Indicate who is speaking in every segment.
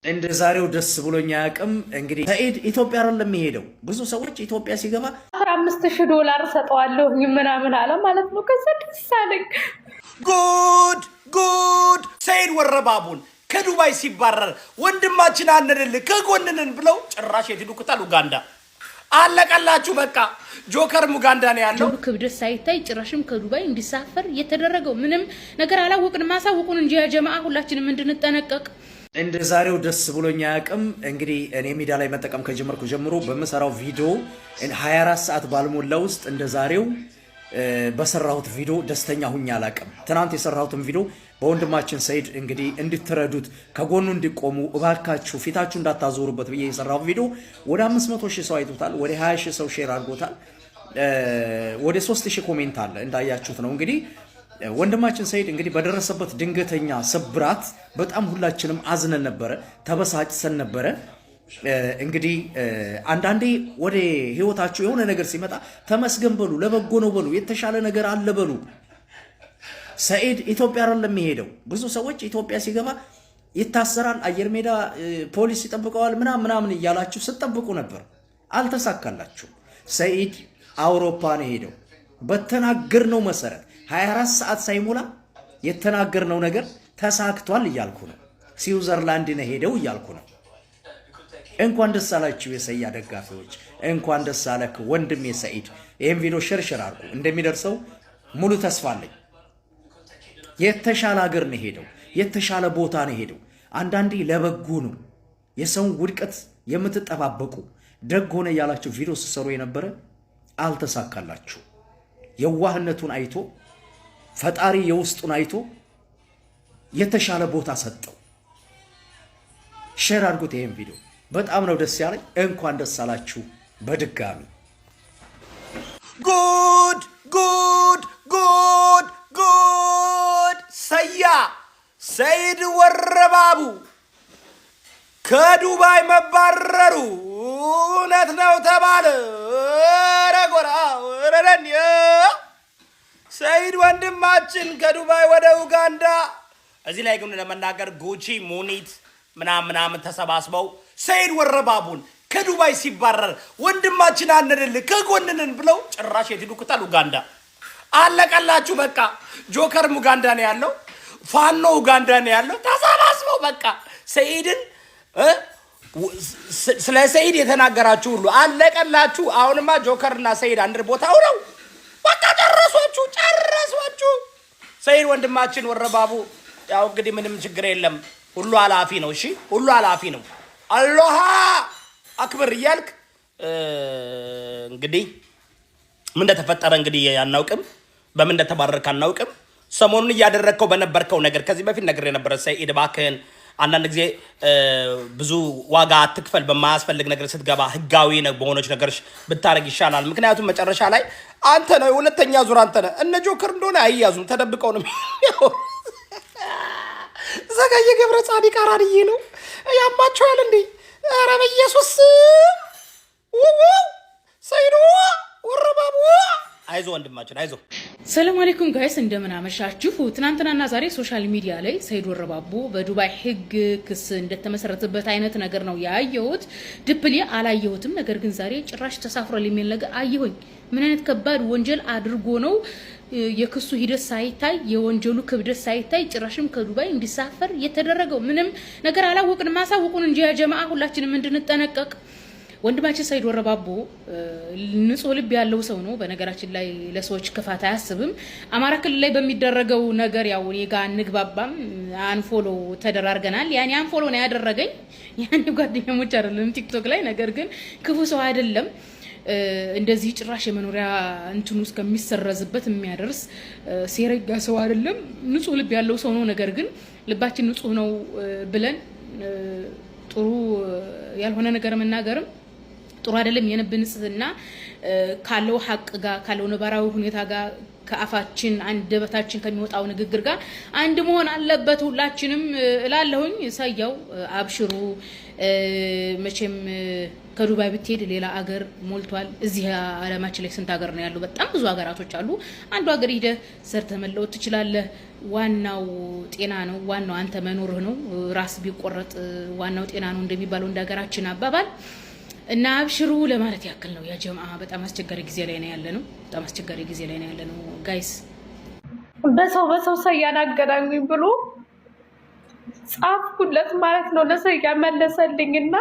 Speaker 1: እንደ ዛሬው ደስ ብሎኛ ያቅም እንግዲህ ሰኢድ ኢትዮጵያ አይደለም የሚሄደው። ብዙ ሰዎች ኢትዮጵያ ሲገባ
Speaker 2: $15,000 ሰጠዋለሁ ምናምን አለ ማለት ነው። ከዛ ደስ አለኝ።
Speaker 3: ጉድ ሰኢድ ወረባቡን ከዱባይ ሲባረር ወንድማችን አንደል ከጎንነን ብለው ጭራሽ የትዱክታል ኡጋንዳ አለቀላችሁ። በቃ ጆከር ሙጋንዳ ነው ያለው።
Speaker 4: ክብደት ሳይታይ ጭራሽም ከዱባይ እንዲሳፈር የተደረገው ምንም ነገር አላወቅንም። ማሳወቁን እንጂ ያ ጀማዓ ሁላችንም እንድንጠነቀቅ
Speaker 1: እንደ ዛሬው ደስ ብሎኛ ያቅም እንግዲህ እኔ ሚዲያ ላይ መጠቀም ከጀመርኩ ጀምሮ በመሰራው ቪዲዮ 24 ሰዓት ባልሞላ ውስጥ እንደ ዛሬው በሰራሁት ቪዲዮ ደስተኛ ሁኛ አላቅም። ትናንት የሰራሁትን ቪዲዮ በወንድማችን ሰኢድ እንግዲህ እንድትረዱት ከጎኑ እንዲቆሙ እባካችሁ ፊታችሁ እንዳታዞሩበት ብዬ የሰራሁት ቪዲዮ ወደ 500,000 ሰው አይቶታል። ወደ 20,000 ሰው ሼር አድርጎታል። ወደ 3,000 ኮሜንት አለ እንዳያችሁት ነው። እንግዲህ ወንድማችን ሰኢድ እንግዲህ በደረሰበት ድንገተኛ ስብራት በጣም ሁላችንም አዝነን ነበረ፣ ተበሳጭተን ነበረ። እንግዲህ አንዳንዴ ወደ ህይወታችሁ የሆነ ነገር ሲመጣ ተመስገን በሉ፣ ለበጎ ነው በሉ፣ የተሻለ ነገር አለ በሉ። ሰኢድ ኢትዮጵያ አይደለም የሚሄደው። ብዙ ሰዎች ኢትዮጵያ ሲገባ ይታሰራል፣ አየር ሜዳ ፖሊስ ይጠብቀዋል ምናምን እያላችሁ ስትጠብቁ ነበር። አልተሳካላችሁ። ሰኢድ አውሮፓ ነው ሄደው። በተናገርነው መሰረት 24 ሰዓት ሳይሞላ የተናገርነው ነገር ተሳክቷል እያልኩ ነው። ስዊዘርላንድ ነው ሄደው እያልኩ ነው። እንኳን ደስ አላችሁ የሰያ ደጋፊዎች፣ እንኳን ደስ አለክ ወንድሜ ሰኢድ። ይሄን ቪዲዮ ሸርሸር አድርጉ፣ እንደሚደርሰው ሙሉ ተስፋ አለኝ። የተሻለ ሀገር ነው ሄደው፣ የተሻለ ቦታ ነው ሄደው። አንዳንዴ ለበጎ ነው። የሰውን ውድቀት የምትጠባበቁ ደግ ሆነ ያላችሁ ቪዲዮ ሲሰሩ የነበረ አልተሳካላችሁ። የዋህነቱን አይቶ ፈጣሪ የውስጡን አይቶ የተሻለ ቦታ ሰጠው። ሼር አድርጉት ይሄን ቪዲዮ። በጣም ነው ደስ ያለኝ። እንኳን ደስ አላችሁ በድጋሚ።
Speaker 3: ጉድ ሰያ ሰኢድ ወረባቡ ከዱባይ መባረሩ እውነት ነው ተባለ። ረጎራ ረረን ሰኢድ ወንድማችን ከዱባይ ወደ ኡጋንዳ። እዚህ ላይ ግን ለመናገር ጉቺ ሙኒት ምናምን ተሰባስበው ሰኢድ ወረባቡን ከዱባይ ሲባረር ወንድማችን አንደል ከጎንነን ብለው ጭራሽ የትዱክታል ኡጋንዳ አለቀላችሁ። በቃ ጆከር ሙጋንዳ ነው ያለው፣ ፋኖ ኡጋንዳ ነው ያለው። ተሰባስበው በቃ ሰኢድን ስለ ሰኢድ የተናገራችሁ ሁሉ አለቀላችሁ። አሁንማ ጆከርና ሰኢድ አንድ ቦታ ሆነው በቃ ጨረሷችሁ። ሰኢድ ወንድማችን ወረባቡ ያው እንግዲህ ምንም ችግር የለም፣ ሁሉ አላፊ ነው። እሺ ሁሉ አላፊ ነው። አላህ አክበር እያልክ እንግዲህ ምን እንደተፈጠረ እንግዲህ አናውቅም፣ በምን እንደተባረከ አናውቅም። ሰሞኑን እያደረግከው በነበርከው ነገር ከዚህ በፊት ነገር የነበረ ሰኢድ እባክህን አንዳንድ ጊዜ ብዙ ዋጋ አትክፈል፣ በማያስፈልግ ነገር ስትገባ ህጋዊ በሆነች ነገሮች ብታረግ ይሻላል። ምክንያቱም መጨረሻ ላይ አንተ ነው ሁለተኛ ዙር አንተ ነህ። እነ ጆከር እንደሆነ አይያዙም፣ ተደብቀው ነው ዘጋየ ገብረ ጻዲቅ አራድዬ ነው ያማቸዋል እንዴ? ኧረ በኢየሱስ ሰኢድ ወረባቡ አይዞ ወንድማችን አይዞ።
Speaker 4: ሰላም አለይኩም ጋይስ፣ እንደምን አመሻችሁ። ትናንትናና ዛሬ ሶሻል ሚዲያ ላይ ሰኢድ ወረባቡ በዱባይ ህግ ክስ እንደተመሰረተበት አይነት ነገር ነው ያየሁት። ድፕሊ አላየሁትም፣ ነገር ግን ዛሬ ጭራሽ ተሳፍሯል የሚል ነገር አየሁኝ። ምን አይነት ከባድ ወንጀል አድርጎ ነው የክሱ ሂደት ሳይታይ የወንጀሉ ክብደት ሳይታይ ጭራሽም ከዱባይ እንዲሳፈር የተደረገው? ምንም ነገር አላወቅንም። ማሳወቁን እንጂ ያ ጀማዓ ሁላችንም እንድንጠነቀቅ። ወንድማችን ሰኢድ ወረባቡ ንጹህ ልብ ያለው ሰው ነው። በነገራችን ላይ ለሰዎች ክፋት አያስብም። አማራ ክልል ላይ በሚደረገው ነገር ያው እኔ ጋር እንግባባም አንፎሎ ተደራርገናል። ያኔ አንፎሎ ነው ያደረገኝ። ያኔ ጓደኛሞች አይደለም ቲክቶክ ላይ። ነገር ግን ክፉ ሰው አይደለም። እንደዚህ ጭራሽ የመኖሪያ እንትኑ እስከሚሰረዝበት የሚያደርስ ሴረጋ ሰው አይደለም። ንጹህ ልብ ያለው ሰው ነው። ነገር ግን ልባችን ንጹህ ነው ብለን ጥሩ ያልሆነ ነገር መናገርም ጥሩ አይደለም። የልብ ንጽህና ካለው ሐቅ ጋር ካለው ነባራዊ ሁኔታ ጋር ከአፋችን አንደበታችን ከሚወጣው ንግግር ጋር አንድ መሆን አለበት ሁላችንም እላለሁኝ። ሰያው አብሽሩ። መቼም ከዱባይ ብትሄድ ሌላ አገር ሞልቷል። እዚህ ዓለማችን ላይ ስንት ሀገር ነው ያለው? በጣም ብዙ ሀገራቶች አሉ። አንዱ ሀገር ሄደህ ሰርተህ መለወጥ ትችላለህ። ዋናው ጤና ነው። ዋናው አንተ መኖርህ ነው። ራስ ቢቆረጥ ዋናው ጤና ነው እንደሚባለው እንደ ሀገራችን አባባል እና አብሽሩ ለማለት ያክል ነው። ያ ጀማዓ በጣም አስቸጋሪ ጊዜ ላይ ነው ያለነው። በጣም አስቸጋሪ ጊዜ ላይ ነው ያለነው ጋይስ።
Speaker 2: በሰው ሰያን አገናኙኝ ብሎ ጻፍኩለት ማለት ነው። ለሰያ መለሰልኝና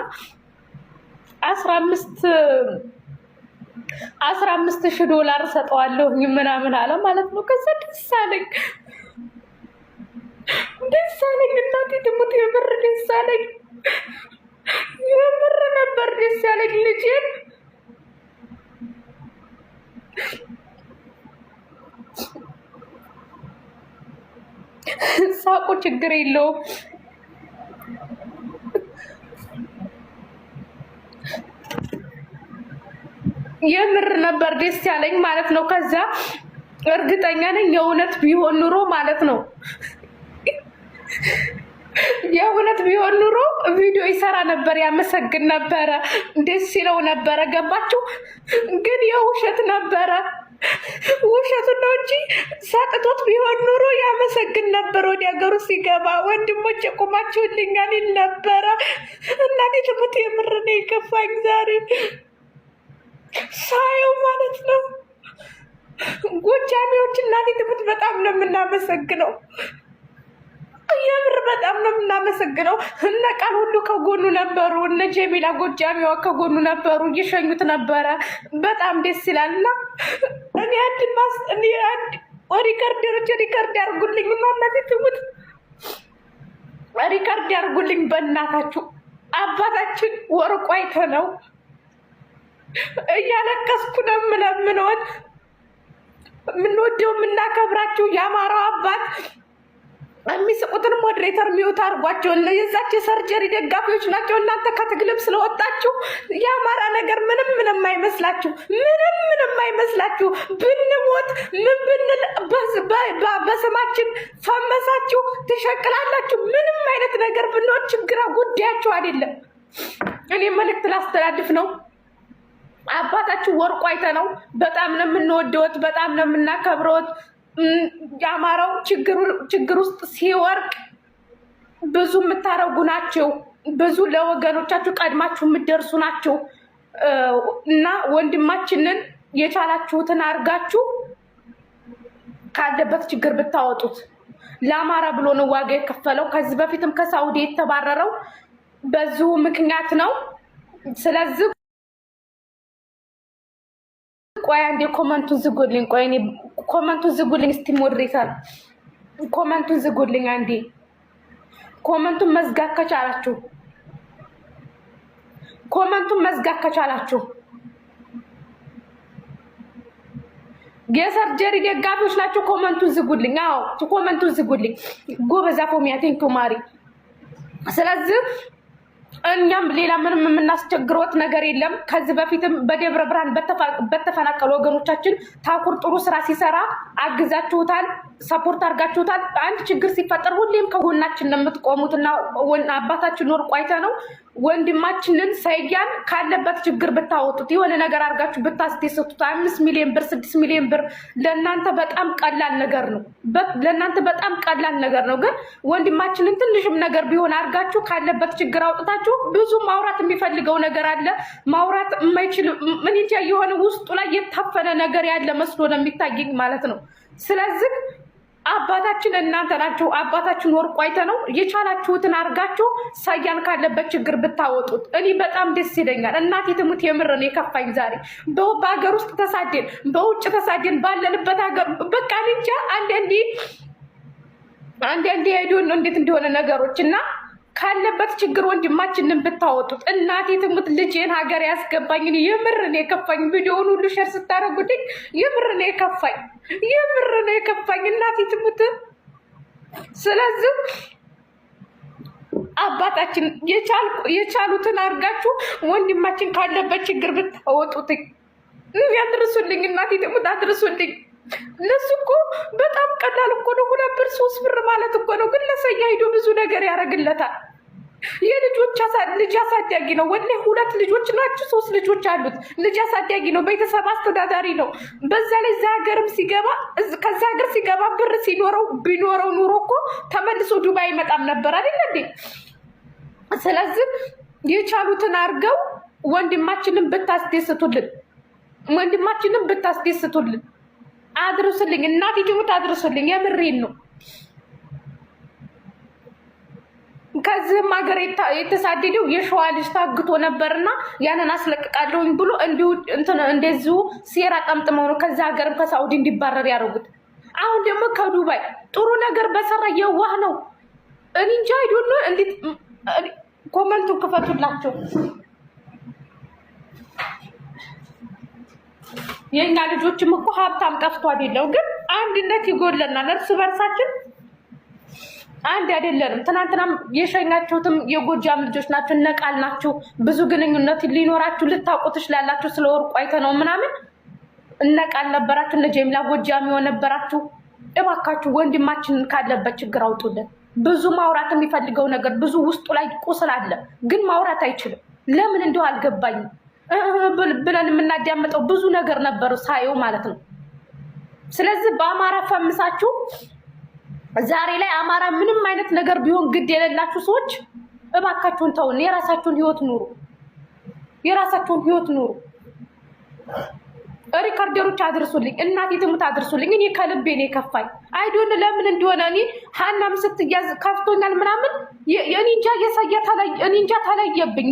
Speaker 2: 15,000 ዶላር ሰጠዋለሁ ምናምን አለ ማለት ነው። ከዛ ደስ አለኝ እናቴ ትሙት የምር ደስ አለኝ። የምር ነበር ደስ ያለኝ ልጄን ሳቁ ችግር የለውም። የምር ነበር ደስ ያለኝ ማለት ነው። ከዛ እርግጠኛ ነኝ የእውነት ቢሆን ኑሮ ማለት ነው የእውነት ቢሆን ኑሮ ቪዲዮ ይሰራ ነበር፣ ያመሰግን ነበረ፣ ደስ ይለው ነበረ። ገባችሁ? ግን የውሸት ነበረ። ውሸቱ ነው እንጂ ሳጥቶት ቢሆን ኑሮ ያመሰግን ነበር። ወደ ሀገሩ ሲገባ ወንድሞቼ ቆማችሁልኛል ይል ነበረ። እናቴ ትሙት የምር ነው የከፋኝ ዛሬ ሳየው ማለት ነው። ጎጃሚዎች እናቴ ትሙት በጣም ነው የምናመሰግነው። የምር በጣም ነው የምናመሰግነው። እነ ቃል ሁሉ ከጎኑ ነበሩ። እነ ጀሚላ ጎጃሚዋ ከጎኑ ነበሩ፣ እየሸኙት ነበረ። በጣም ደስ ይላል። እና እኔ ሪከርድ ያርጉልኝ እና እናቴ ትሙት ሪከርድ ያርጉልኝ በእናታችሁ። አባታችን ወርቁ አይተነው እያለቀስኩ ነው የምለምነዎት። የምንወደው የምናከብራችሁ የአማራው አባት የሚስቁትን ሞዴሬተር ሚውት አድርጓቸው። የዛች ሰርጀሪ ደጋፊዎች ናቸው። እናንተ ከትግልም ስለወጣችሁ የአማራ ነገር ምንም አይመስላችሁ፣ ምንም አይመስላችሁ። ብንሞት ምን ብንል በስማችን ፈመሳችሁ ትሸቅላላችሁ። ምንም አይነት ነገር ብንሆን ችግራ ጉዳያችሁ አይደለም። እኔ መልእክት ላስተላልፍ ነው። አባታችሁ ወርቁ አይተነው በጣም ነው የምንወደውት፣ በጣም ነው የምናከብረውት። የአማራው ችግር ውስጥ ሲወርቅ ብዙ የምታረጉ ናቸው። ብዙ ለወገኖቻችሁ ቀድማችሁ የምትደርሱ ናቸው እና ወንድማችንን የቻላችሁትን አድርጋችሁ ካለበት ችግር ብታወጡት። ለአማራ ብሎ ነው ዋጋ የከፈለው። ከዚህ በፊትም ከሳውዲ የተባረረው በዚሁ ምክንያት ነው። ስለዚህ ቆይ አንዴ ኮመንቱን ዝጉልኝ። ቆይ እኔ ኮመንቱን ዝጉልኝ። እስቲ ሞዴሬተር ኮመንቱን ዝጉልኝ አንዴ። ኮመንቱን መዝጋት ከቻላችሁ የሰርጀሪ ደጋፊዎች ናቸው። ኮመንቱን ዝጉልኝ። አዎ ኮመንቱን ዝጉልኝ። ጎበዛ ፎሚያ ቴንኪው ማሪ። ስለዚህ እኛም ሌላ ምንም የምናስቸግሮት ነገር የለም። ከዚህ በፊትም በደብረ ብርሃን በተፈናቀሉ ወገኖቻችን ታኩር ጥሩ ስራ ሲሰራ አግዛችሁታል፣ ሰፖርት አድርጋችሁታል። አንድ ችግር ሲፈጠር ሁሌም ከጎናችን ነው የምትቆሙትና አባታችን ወርቁ አይተነው ወንድማችንን ሰያን ካለበት ችግር ብታወጡት፣ የሆነ ነገር አድርጋችሁ ብታስደስቱት 5 ሚሊዮን ብር 6 ሚሊዮን ብር ለእናንተ በጣም ቀላል ነገር ነው። ለእናንተ በጣም ቀላል ነገር ነው። ግን ወንድማችንን ትንሽም ነገር ቢሆን አድርጋችሁ ካለበት ችግር አውጥታችሁ ብዙ ማውራት የሚፈልገው ነገር አለ። ማውራት የማይችል ምን እንጃ የሆነ ውስጡ ላይ የታፈነ ነገር ያለ መስሎ ነው የሚታየኝ ማለት ነው። ስለዚህ አባታችን እናንተ ናችሁ። አባታችን ወርቁ አይተነው የቻላችሁትን አድርጋችሁ ሰያን ካለበት ችግር ብታወጡት እኔ በጣም ደስ ይለኛል። እናቴ ትሙት የምር ነው የከፋኝ ዛሬ። በሀገር ውስጥ ተሳደን፣ በውጭ ተሳደን፣ ባለንበት ሀገር በቃ እንጃ አንዴ ሄዶ ነው እንዴት እንደሆነ ነገሮች እና ካለበት ችግር ወንድማችንን ብታወጡት እናቴ ትሙት ልጄን ሀገር ያስገባኝ። የምር ነው የከፋኝ። ቪዲዮውን ሁሉ ሼር ስታደርጉልኝ የምር ነው የከፋኝ እናቴ ትሙት። ስለዚህ አባታችን የቻሉትን አድርጋችሁ ወንድማችን ካለበት ችግር ብታወጡት አድርሱልኝ። እናቴ ትሙት አድርሱልኝ። ለሱ እኮ በጣም ቀላል እኮ ነው። 2 ብር 3 ብር ማለት እኮ ነው። ግን ለሰያ ሄዶ ብዙ ነገር ያደርግለታል። የልጆች ልጅ አሳዳጊ ነው። ወደ 2 ልጆች ናቸው 3 ልጆች አሉት። ልጅ አሳዳጊ ነው። ቤተሰብ አስተዳዳሪ ነው። በዛ ላይ እዛ ሀገርም ሲገባ ከዛ ሀገር ሲገባ ብር ቢኖረው ኑሮ እኮ ተመልሶ ዱባይ ይመጣም ነበር አይደል እንዴ? ስለዚህ የቻሉትን አድርገው ወንድማችንን ብታስደስቱልን አድርሱልኝ። እናቴ ጅሙት አድርሱልኝ። የምሬን ነው። ከዚህም ሀገር የተሳደደው የሸዋ ልጅ ታግቶ ነበርና ያንን አስለቅቃለሁኝ ብሎ እንደዚሁ ሴራ ጠምጥመው ነው ከዛ ሀገርም ከሳውዲ እንዲባረር ያደረጉት። አሁን ደግሞ ከዱባይ ጥሩ ነገር በሰራ የዋህ ነው። እኔ እንጃ አይዶን ነው እንዴት ኮመንቱን ክፈቱላቸው። የኛ ልጆችም እኮ ሀብታም ጠፍቶ አይደለም፣ ግን አንድነት ይጎለናል። እርስ በርሳችን አንድ አይደለንም። ትናንትናም የሸኛችሁትም የጎጃም ልጆች ናቸው፣ ነቃል ናቸው። ብዙ ግንኙነት ሊኖራችሁ ልታውቁ ትችላላችሁ። ስለ ወርቁ አይተነው ምናምን እነቃል ነበራችሁ፣ እነ ጀሚላ ጎጃም ነበራችሁ። እባካችሁ ወንድማችንን ካለበት ችግር አውጡልን። ብዙ ማውራት የሚፈልገው ነገር ብዙ ውስጡ ላይ ቁስል አለ፣ ግን ማውራት አይችልም። ለምን እንደው አልገባኝም ብለን የምናዳምጠው ብዙ ነገር ነበር ሳየው ማለት ነው። ስለዚህ በአማራ ፈምሳችሁ ዛሬ ላይ አማራ ምንም አይነት ነገር ቢሆን ግድ የሌላችሁ ሰዎች እባካችሁን ተውን። የራሳችሁን ህይወት ኑሩ። ሪካርደሮች አድርሱልኝ፣ እናቴ ትሙት አድርሱልኝ። እኔ ከልቤ ነው የከፋኝ። አይዶን ለምን እንደሆነ እኔ ሀናም ስትያዝ ከፍቶኛል ምናምን እኔ እንጃ ተለየብኝ።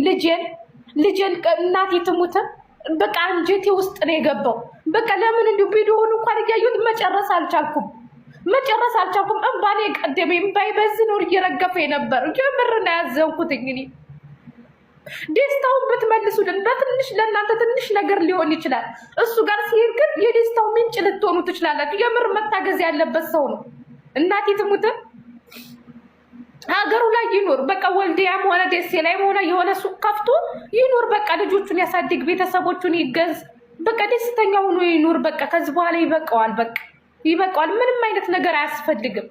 Speaker 2: ልጄን እናቴ ትሙት በቃ አንጀቴ ውስጥ ነው የገባው። በቃ ለምን እንዲሁ ቪዲዮውን እንኳን እያየሁት መጨረስ አልቻልኩም። እንባኔ ቀደመኝ። እምባይ በዚህ ነው እየረገፈ ነበር። ጀምርና ያዘንኩት እንግዲህ ደስታውን ብትመልሱልን በትንሽ ለእናንተ ትንሽ ነገር ሊሆን ይችላል። እሱ ጋር ሲሄድ ግን የደስታው ምንጭ ልትሆኑ ትችላላችሁ። የምር መታገዝ ያለበት ሰው ነው። እናቴ ትሙት ሀገሩ ላይ ይኖር። በቃ ወልዲያም ሆነ ደሴ ላይ ሆነ የሆነ ሱቅ ከፍቶ ይኖር። በቃ ልጆቹን ያሳድግ፣ ቤተሰቦቹን ይገዝ። በቃ ደስተኛ ሆኖ ይኖር። በቃ ከዚህ በኋላ ይበቃዋል። ምንም አይነት ነገር አያስፈልግም።